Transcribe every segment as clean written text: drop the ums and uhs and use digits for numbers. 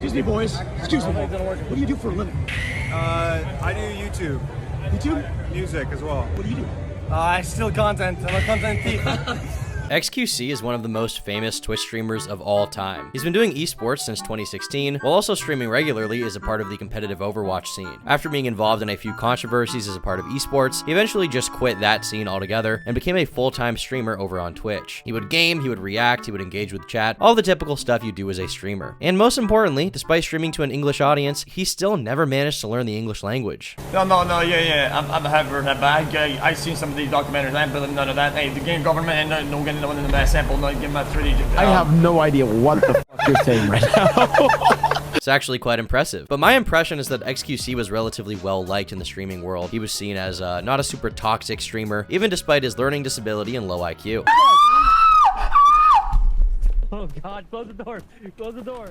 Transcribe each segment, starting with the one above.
Excuse me, boys. Excuse me. What do you do for a living? I do YouTube. YouTube? Music as well. What do you do? I steal content. I'm a content thief. XQC is one of the most famous Twitch streamers of all time. He's been doing esports since 2016, while also streaming regularly as a part of the competitive Overwatch scene. After being involved in a few controversies as a part of esports, he eventually just quit that scene altogether and became a full-time streamer over on Twitch. He would game, he would react, he would engage with chat, all the typical stuff you do as a streamer. And most importantly, despite streaming to an English audience, he still never managed to learn the English language. No, yeah. I'm a happy that bag. I've seen some of these documentaries. I ain't believe none of that. Hey, the game government and no getting no one in the best sample, no give my 3D. I have no idea what the fuck you're saying right now. It's actually quite impressive. But my impression is that XQC was relatively well liked in the streaming world. He was seen as not a super toxic streamer, even despite his learning disability and low IQ. Oh God, close the door. Close the door.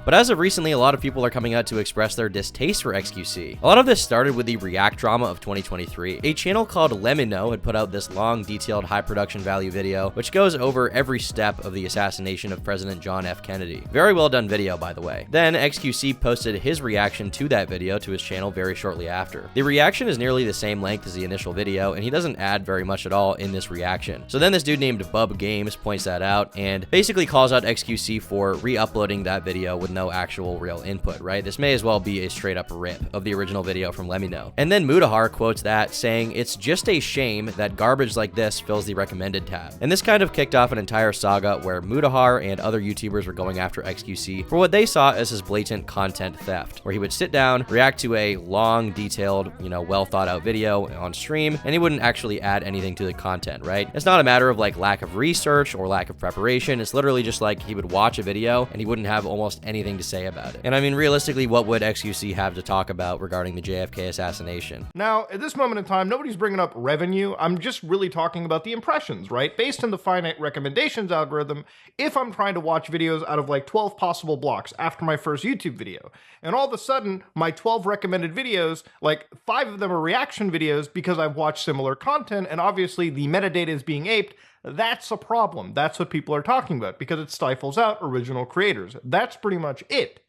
But as of recently, a lot of people are coming out to express their distaste for XQC. A lot of this started with the React drama of 2023. A channel called Lemino had put out this long, detailed, high production value video, which goes over every step of the assassination of President John F. Kennedy. Very well done video, by the way. Then XQC posted his reaction to that video to his channel very shortly after. The reaction is nearly the same length as the initial video, and he doesn't add very much at all in this reaction. So then this dude named Bub Games points that out and basically calls out XQC for re-uploading that video with no actual real input, right? This may as well be a straight up rip of the original video from Lemino. And then Mudahar quotes that, saying, "It's just a shame that garbage like this fills the recommended tab." And this kind of kicked off an entire saga where Mudahar and other YouTubers were going after XQC for what they saw as his blatant content theft, where he would sit down, react to a long, detailed, well thought out video on stream, and he wouldn't actually add anything to the content, right? It's not a matter of like lack of research or lack of preparation. It's literally just like he would watch a video and he wouldn't have almost anything to say about it. And I mean, realistically, what would XQC have to talk about regarding the JFK assassination? Now, at this moment in time, nobody's bringing up revenue. I'm just really talking about the impressions, right? Based on the finite recommendations algorithm, if I'm trying to watch videos out of like 12 possible blocks after my first YouTube video, and all of a sudden, my 12 recommended videos, like 5 of them are reaction videos because I've watched similar content, and obviously the metadata is being aped, that's a problem. That's what people are talking about because it stifles out original creators. That's pretty much it.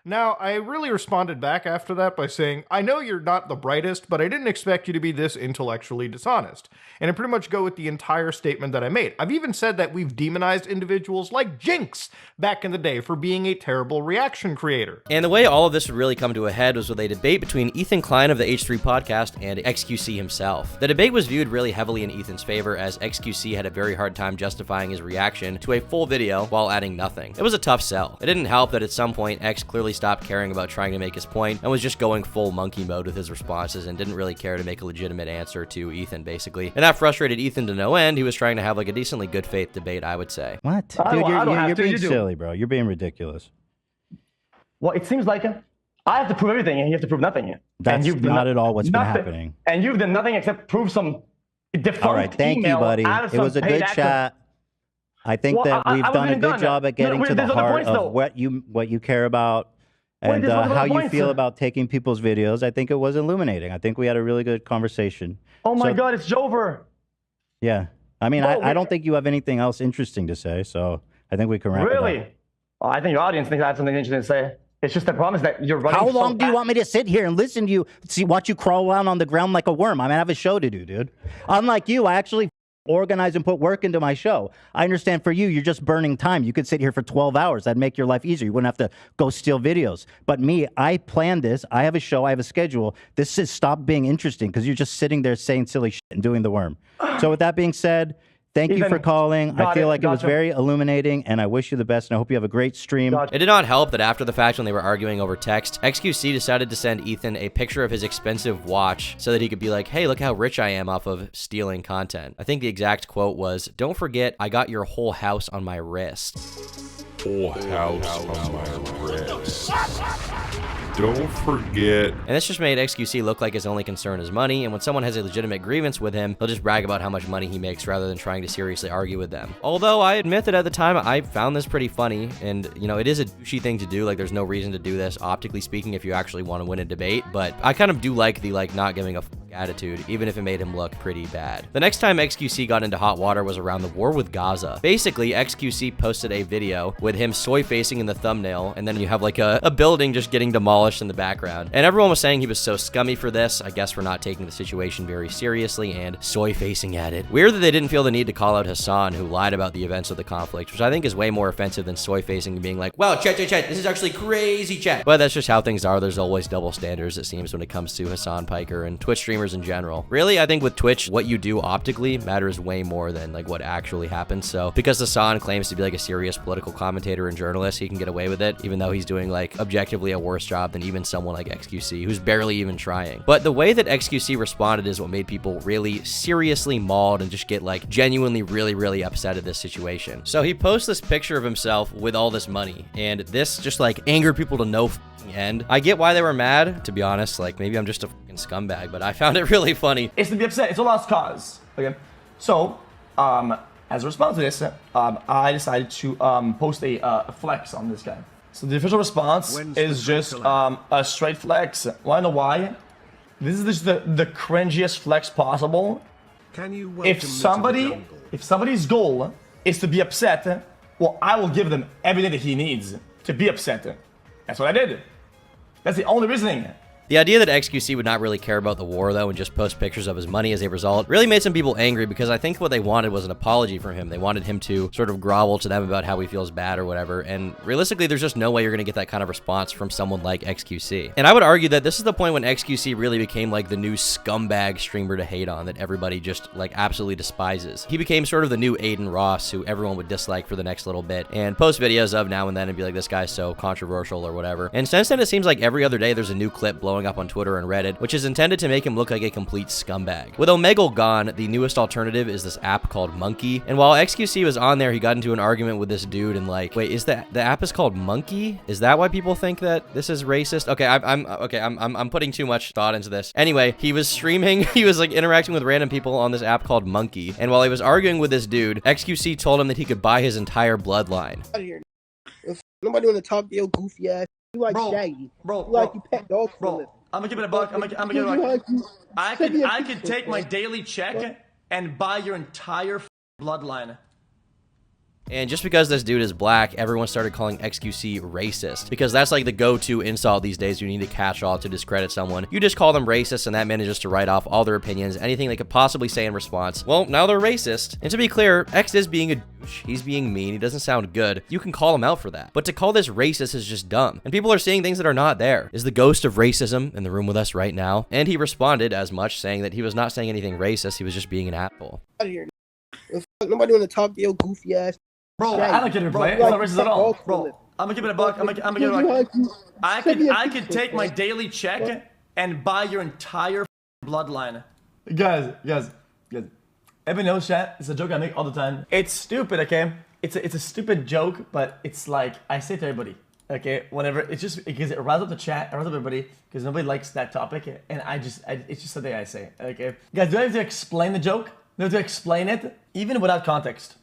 Now, I really responded back after that by saying, I know you're not the brightest, but I didn't expect you to be this intellectually dishonest. And I pretty much go with the entire statement that I made. I've even said that we've demonized individuals like Jinx back in the day for being a terrible reaction creator. And the way all of this would really come to a head was with a debate between Ethan Klein of the H3 podcast and XQC himself. The debate was viewed really heavily in Ethan's favor, as XQC had a very hard time justifying his reaction to a full video while adding nothing. It was a tough sell. It didn't help that at some point X clearly stopped caring about trying to make his point and was just going full monkey mode with his responses and didn't really care to make a legitimate answer to Ethan, basically. And that frustrated Ethan to no end. He was trying to have like a decently good faith debate, I would say. What? Dude, you're being silly, bro. You're being ridiculous. Well, it seems like I have to prove everything and you have to prove nothing. That's not at all what's been happening. And you've done nothing except prove some defunct All right, thank you, buddy. It was a good chat. I think that we've done a good job at getting to the heart of what you care about. And how you feel about taking people's videos. I think it was illuminating. I think we had a really good conversation. Oh my God, it's over. Yeah. I mean, I don't think you have anything else interesting to say, so I think we can wrap it up. Really? Oh, I think your audience thinks I have something interesting to say. It's just the problem is that you're running How long do you want me to sit here and listen to you, watch you crawl around on the ground like a worm? I have a show to do, dude. Unlike you, I actually organize and put work into my show. I understand for you, you're just burning time. You could sit here for 12 hours. That'd make your life easier. You wouldn't have to go steal videos. But me, I planned this. I have a show. I have a schedule. This has stopped being interesting because you're just sitting there saying silly shit and doing the worm. So with that being said, thank you for calling. I feel like it was very illuminating, and I wish you the best, and I hope you have a great stream. It did not help that after the fact, when they were arguing over text, XQC decided to send Ethan a picture of his expensive watch so that he could be like, hey, look how rich I am off of stealing content. I think the exact quote was, "Don't forget, I got your whole house on my wrist." Whole house on my wrist. Don't forget. And this just made XQC look like his only concern is money, and when someone has a legitimate grievance with him, he'll just brag about how much money he makes rather than trying to seriously argue with them. Although I admit that at the time, I found this pretty funny, and it is a douchey thing to do. Like, there's no reason to do this, optically speaking, if you actually want to win a debate, but I kind of do like the not giving a fuck attitude, even if it made him look pretty bad. The next time XQC got into hot water was around the war with Gaza. Basically, XQC posted a video with him soy facing in the thumbnail, and then you have like a building just getting demolished in the background. And everyone was saying he was so scummy for this. I guess we're not taking the situation very seriously and soy facing at it. Weird that they didn't feel the need to call out Hassan, who lied about the events of the conflict, which I think is way more offensive than soy facing and being like, wow, chat, this is actually crazy, chat. But that's just how things are. There's always double standards, it seems, when it comes to Hassan Piker and Twitch streamers in general. Really, I think with Twitch, what you do optically matters way more than like what actually happens. So because Hassan claims to be like a serious political commentator and journalist, he can get away with it, even though he's doing like objectively a worse job than even someone like XQC, who's barely even trying. But the way that XQC responded is what made people really seriously mauled and just get like genuinely really upset at this situation. So he posts this picture of himself with all this money, and this just like angered people to no end. I get why they were mad, to be honest. Like, maybe I'm just a fucking scumbag, but I found it really funny. It's to be upset. It's a lost cause. Okay. So, as a response to this, I decided to post a flex on this guy. So the official response is just a straight flex. Wanna know why? This is just the cringiest flex possible. If somebody's goal is to be upset, well, I will give them everything that he needs to be upset. That's what I did. That's the only reasoning. The idea that XQC would not really care about the war, though, and just post pictures of his money as a result, really made some people angry, because I think what they wanted was an apology from him. They wanted him to sort of grovel to them about how he feels bad or whatever, and realistically, there's just no way you're going to get that kind of response from someone like XQC. And I would argue that this is the point when XQC really became like the new scumbag streamer to hate on, that everybody just like absolutely despises. He became sort of the new Aiden Ross, who everyone would dislike for the next little bit, and post videos of now and then and be like, this guy's so controversial or whatever. And since then, it seems like every other day there's a new clip blowing up on Twitter and Reddit, which is intended to make him look like a complete scumbag. With Omegle gone, the newest alternative is this app called Monkey. And while XQC was on there, he got into an argument with this dude and like, wait, is that the app is called Monkey? Is that why people think that this is racist? Okay, I'm putting too much thought into this. Anyway, he was streaming, he was like interacting with random people on this app called Monkey. And while he was arguing with this dude, XQC told him that he could buy his entire bloodline. Out of here. If nobody want to talk to your goofy ass, you like Shaggy. You like you pet dogs for a living. I'm gonna give it a buck. I'm gonna give it a buck. I could take my daily check and buy your entire bloodline. And just because this dude is black, everyone started calling XQC racist, because that's like the go-to insult these days. You need to catch all to discredit someone. You just call them racist, and that manages to write off all their opinions, anything they could possibly say in response. Well, now they're racist. And to be clear, X is being a douche. He's being mean. He doesn't sound good. You can call him out for that. But to call this racist is just dumb. And people are seeing things that are not there. Is the ghost of racism in the room with us right now? And he responded as much, saying that he was not saying anything racist. He was just being an asshole. Out of here. If nobody want to talk to your goofy ass. Bro, I don't get it, play. It's not racist at all. Bro, I'm gonna give it a buck. I'm gonna give it a buck. I could take my daily check and buy your entire bloodline. Guys. Everybody knows, chat. It's a joke I make all the time. It's stupid, okay? It's a stupid joke, but it's like I say to everybody, okay? Whenever it's just because it riles up the chat, it riles up everybody because nobody likes that topic, and it's just something I say, okay? Guys, do I have to explain the joke? Do I have to explain it, even without context?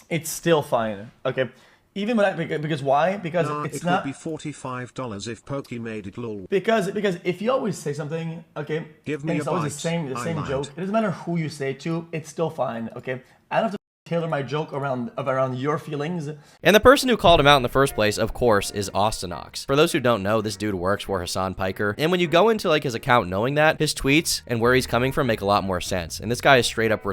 It's still fine, okay? Even without, because why? Because it's not. It would be $45 if Pokey made it lol. Because if you always say something, okay, give me it's always the same joke. It doesn't matter who you say it to. It's still fine, okay? I don't have to tailor my joke around your feelings. And the person who called him out in the first place, of course, is Austinox. For those who don't know, this dude works for Hassan Piker. And when you go into like his account knowing that, his tweets and where he's coming from make a lot more sense. And this guy is straight up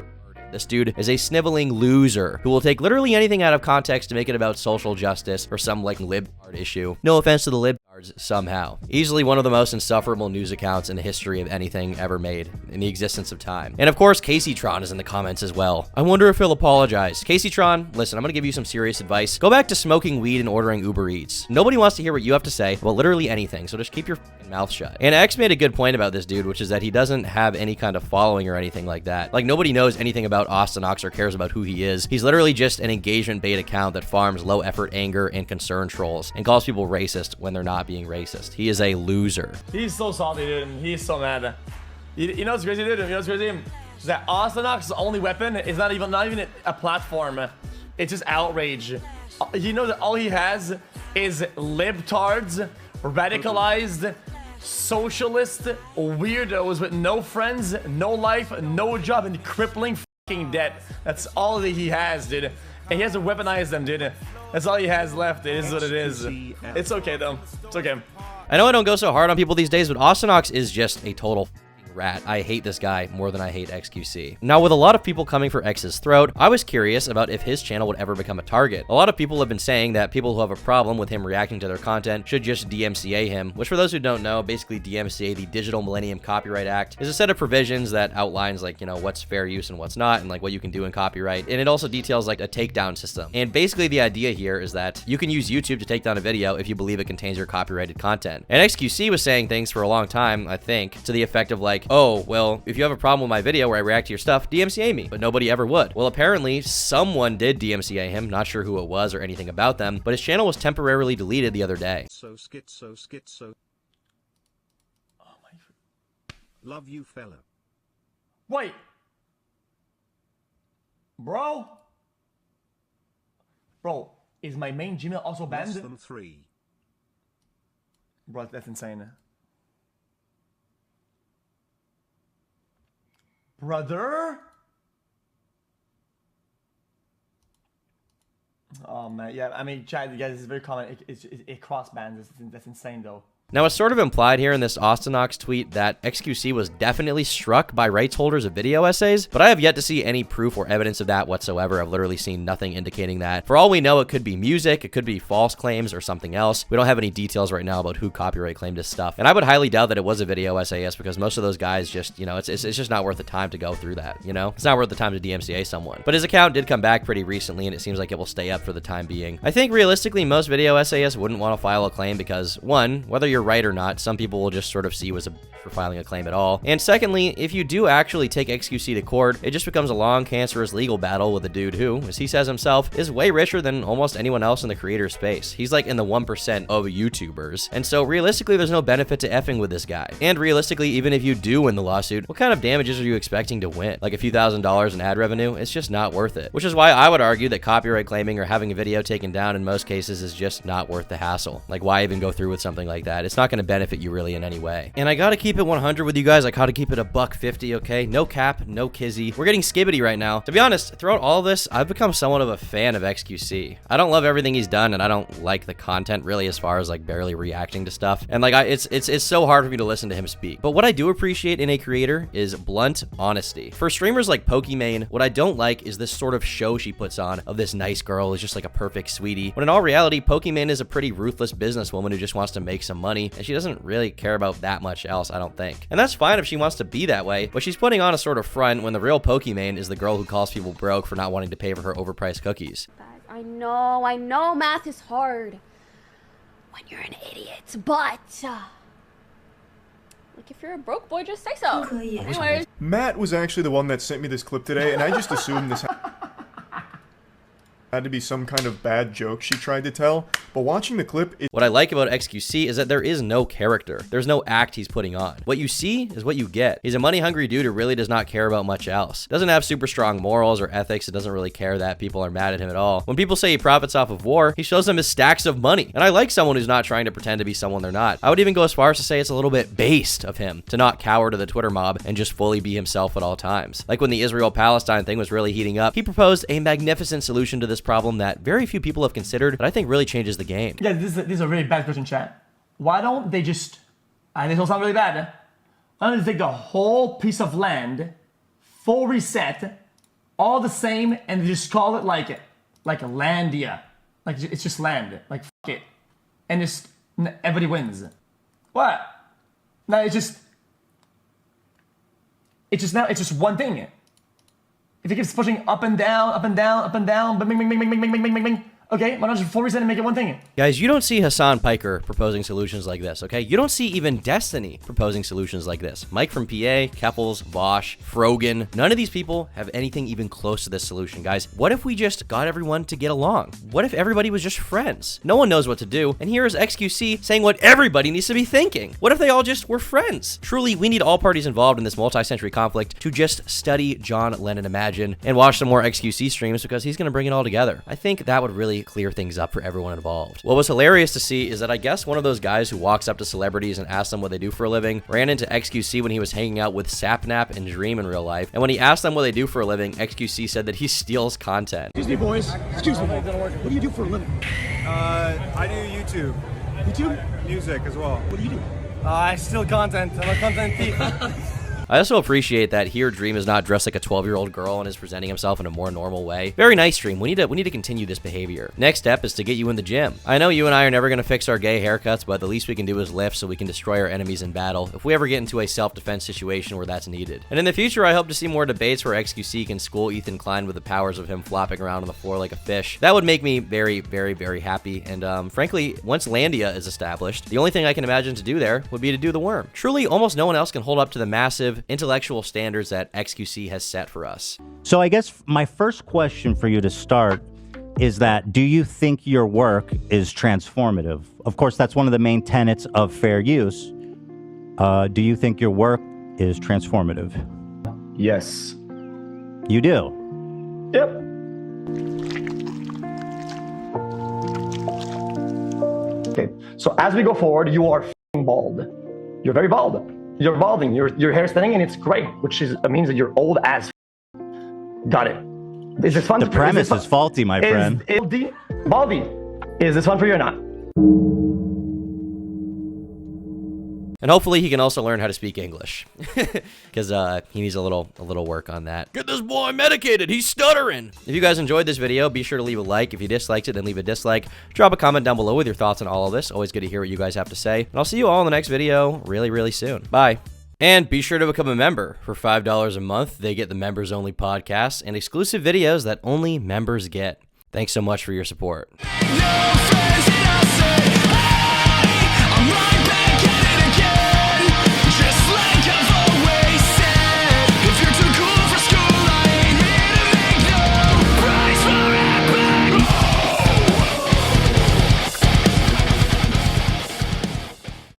this dude is a sniveling loser who will take literally anything out of context to make it about social justice or some like libtard issue. No offense to the libtards somehow. Easily one of the most insufferable news accounts in the history of anything ever made in the existence of time. And of course, Caseytron is in the comments as well. I wonder if he'll apologize. Caseytron, listen, I'm gonna give you some serious advice. Go back to smoking weed and ordering Uber Eats. Nobody wants to hear what you have to say about literally anything, so just keep your mouth shut. And X made a good point about this dude, which is that he doesn't have any kind of following or anything like that. Like, nobody knows anything about Austinox or cares about who he is. He's literally just an engagement bait account that farms low effort anger and concern trolls and calls people racist when they're not being racist. He is a loser. He's so salty, dude. He's so mad. You know what's crazy, dude? You know what's crazy? Is that Austinox's only weapon is not even a platform. It's just outrage. You know that all he has is libtards, radicalized, socialist weirdos with no friends, no life, no job, and crippling fucking debt. That's all that he has, dude. And he has to weaponize them, dude. That's all he has left. It is what it is. It's okay, though. It's okay. I know I don't go so hard on people these days, but Austinox is just a total rat. I hate this guy more than I hate XQC. Now, with a lot of people coming for X's throat, I was curious about if his channel would ever become a target. A lot of people have been saying that people who have a problem with him reacting to their content should just DMCA him, which for those who don't know, basically DMCA, the Digital Millennium Copyright Act, is a set of provisions that outlines like, you know, what's fair use and what's not, and like what you can do in copyright. And it also details like a takedown system. And basically the idea here is that you can use YouTube to take down a video if you believe it contains your copyrighted content. And XQC was saying things for a long time, I think, to the effect of like, oh, well, if you have a problem with my video where I react to your stuff, DMCA me, but nobody ever would. Well, apparently someone did DMCA him, not sure who it was or anything about them, but his channel was temporarily deleted the other day. So. Oh my. Love you, fella. Wait. Bro, is my main Gmail also banned? Less than 3. Bro, that's insane. Brother? Oh man, yeah, I mean, chat, guys, this is very common. It cross bans. That's insane, though. Now, it's sort of implied here in this Austinox tweet that XQC was definitely struck by rights holders of video essays, but I have yet to see any proof or evidence of that whatsoever. I've literally seen nothing indicating that. For all we know, it could be music, it could be false claims or something else. We don't have any details right now about who copyright claimed this stuff. And I would highly doubt that it was a video essayist because most of those guys just, you know, it's just not worth the time to go through that, you know? It's not worth the time to DMCA someone. But his account did come back pretty recently and it seems like it will stay up for the time being. I think realistically, most video essayists wouldn't want to file a claim because, one, whether you're right or not, some people will just sort of see you as a for filing a claim at all. And secondly, if you do actually take XQC to court, it just becomes a long, cancerous legal battle with a dude who, as he says himself, is way richer than almost anyone else in the creator space. He's like in the 1% of YouTubers. And so realistically, there's no benefit to effing with this guy. And realistically, even if you do win the lawsuit, what kind of damages are you expecting to win? Like a few $1,000s in ad revenue? It's just not worth it. Which is why I would argue that copyright claiming or having a video taken down in most cases is just not worth the hassle. Like, why even go through with something like that? It's not going to benefit you really in any way. And I gotta keep it 100 with you guys. I gotta keep it $1.50, okay? No cap, no kizzy. We're getting skibbity right now. To be honest, throughout all this, I've become somewhat of a fan of XQC. I don't love everything he's done, and I don't like the content really as far as like barely reacting to stuff. And like, it's so hard for me to listen to him speak. But what I do appreciate in a creator is blunt honesty. For streamers like Pokimane, what I don't like is this sort of show she puts on of this nice girl who's just like a perfect sweetie. When in all reality, Pokimane is a pretty ruthless businesswoman who just wants to make some money, and she doesn't really care about that much else, I don't think. And that's fine if she wants to be that way, but she's putting on a sort of front when the real Pokimane is the girl who calls people broke for not wanting to pay for her overpriced cookies. I know math is hard when you're an idiot, but like if you're a broke boy, just say so. Anyways. Matt was actually the one that sent me this clip today, and I just assumed this had to be some kind of bad joke she tried to tell, but watching the clip, what I like about XQC is that there is no character. There's no act he's putting on. What you see is what you get. He's a money-hungry dude who really does not care about much else. Doesn't have super strong morals or ethics. It doesn't really care that people are mad at him at all. When people say he profits off of war, he shows them his stacks of money. And I like someone who's not trying to pretend to be someone they're not. I would even go as far as to say it's a little bit based of him to not cower to the Twitter mob and just fully be himself at all times. Like when the Israel-Palestine thing was really heating up, he proposed a magnificent solution to this problem that very few people have considered, but I think really changes the game. Yeah, this is a really bad question, chat. Why don't they just, and this will sound really bad, why don't they take the whole piece of land, full reset, all the same, and just call it like Landia. Like, it's just land. Like, fuck it. And just, everybody wins. What? No, it's just one thing. If it keeps pushing up and down, up and down, up and down, bing, bing, bing, bing, bing, bing, bing, bing, bing. Okay, why not just full reset and make it one thing? Guys, you don't see Hassan Piker proposing solutions like this, okay? You don't see even Destiny proposing solutions like this. Mike from PA, Keppels, Bosch, Frogan, none of these people have anything even close to this solution, guys. What if we just got everyone to get along? What if everybody was just friends? No one knows what to do, and here is XQC saying what everybody needs to be thinking. What if they all just were friends? Truly, we need all parties involved in this multi-century conflict to just study John Lennon Imagine and watch some more XQC streams because he's gonna bring it all together. I think that would really really clear things up for everyone involved. What was hilarious to see is that I guess one of those guys who walks up to celebrities and asks them what they do for a living ran into XQC when he was hanging out with Sapnap and Dream in real life, and when he asked them what they do for a living, XQC said that he steals content. Excuse me, boys. Excuse me. What do you do for a living? I do YouTube. YouTube? Music as well. What do you do? I steal content. I'm a content thief. I also appreciate that here Dream is not dressed like a 12-year-old girl and is presenting himself in a more normal way. Very nice, Dream. We need to continue this behavior. Next step is to get you in the gym. I know you and I are never going to fix our gay haircuts, but the least we can do is lift so we can destroy our enemies in battle if we ever get into a self-defense situation where that's needed. And in the future, I hope to see more debates where XQC can school Ethan Klein with the powers of him flopping around on the floor like a fish. That would make me very, very, very happy. And frankly, once Landia is established, the only thing I can imagine to do there would be to do the worm. Truly, almost no one else can hold up to the massive intellectual standards that XQC has set for us. So I guess my first question for you to start is that, do you think your work is transformative? Of course, that's one of the main tenets of fair use. Do you think your work is transformative? Yes. You do? Yep. Okay, so as we go forward, you are bald. You're very bald. You're balding. Your hair's thinning, and it's gray, which means that you're old as. Got it. Is this fun? The premise is faulty, my friend. Baldy, is this fun for you or not? And hopefully he can also learn how to speak English, because he needs a little work on that. Get this boy medicated, he's stuttering. If you guys enjoyed this video, be sure to leave a like. If you disliked it, then leave a dislike. Drop a comment down below with your thoughts on all of this. Always good to hear what you guys have to say. And I'll see you all in the next video really, really soon. Bye. And be sure to become a member. For $5 a month, they get the members-only podcasts and exclusive videos that only members get. Thanks so much for your support.